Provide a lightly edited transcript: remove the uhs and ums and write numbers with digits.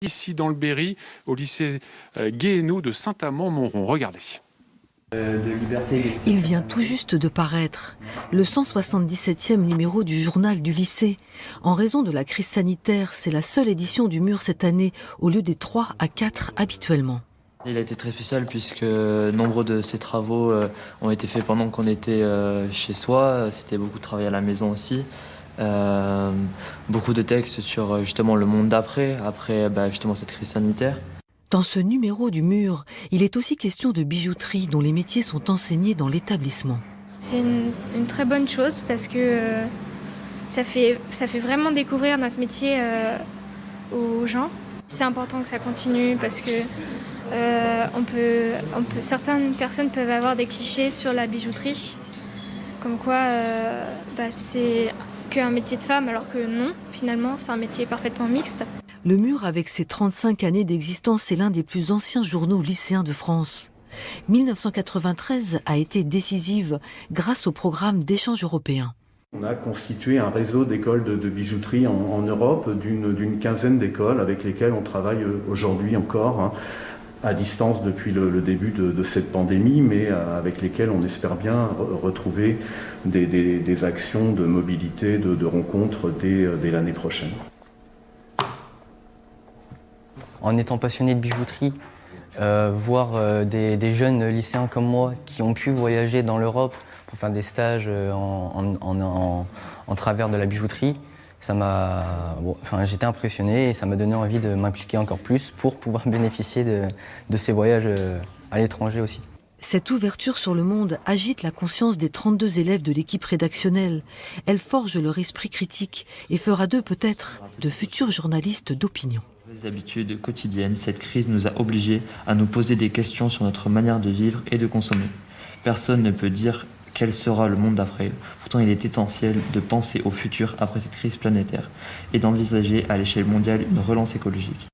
Ici dans le Berry, au lycée Guéhénou de Saint-Amand-Montrond. Regardez. Il vient tout juste de paraître, le 177e numéro du journal du lycée. En raison de la crise sanitaire, c'est la seule édition du Mur cette année, au lieu des 3 à 4 habituellement. Il a été très spécial puisque nombre de ses travaux ont été faits pendant qu'on était chez soi. C'était beaucoup de travail à la maison aussi. Beaucoup de textes sur justement le monde après justement cette crise sanitaire. Dans ce numéro du Mur, il est aussi question de bijouterie dont les métiers sont enseignés dans l'établissement. C'est une très bonne chose parce que ça fait vraiment découvrir notre métier aux gens. C'est important que ça continue parce que certaines personnes peuvent avoir des clichés sur la bijouterie, comme quoi c'est qu'un métier de femme, alors que non, finalement, c'est un métier parfaitement mixte. Le Mur, avec ses 35 années d'existence, est l'un des plus anciens journaux lycéens de France. 1993 a été décisive grâce au programme d'échange européen. On a constitué un réseau d'écoles de bijouterie en Europe, d'une quinzaine d'écoles avec lesquelles on travaille aujourd'hui encore, à distance depuis le début de cette pandémie, mais avec lesquelles on espère bien retrouver des actions de mobilité, de rencontres dès l'année prochaine. En étant passionné de bijouterie, voir des jeunes lycéens comme moi qui ont pu voyager dans l'Europe pour faire des stages en travers de la bijouterie, j'étais impressionné et ça m'a donné envie de m'impliquer encore plus pour pouvoir bénéficier de ces voyages à l'étranger aussi. Cette ouverture sur le monde agite la conscience des 32 élèves de l'équipe rédactionnelle. Elle forge leur esprit critique et fera d'eux peut-être de futurs journalistes d'opinion. Les habitudes quotidiennes, cette crise nous a obligés à nous poser des questions sur notre manière de vivre et de consommer. Personne ne peut dire quel sera le monde d'après. Pourtant, il est essentiel de penser au futur après cette crise planétaire et d'envisager à l'échelle mondiale une relance écologique.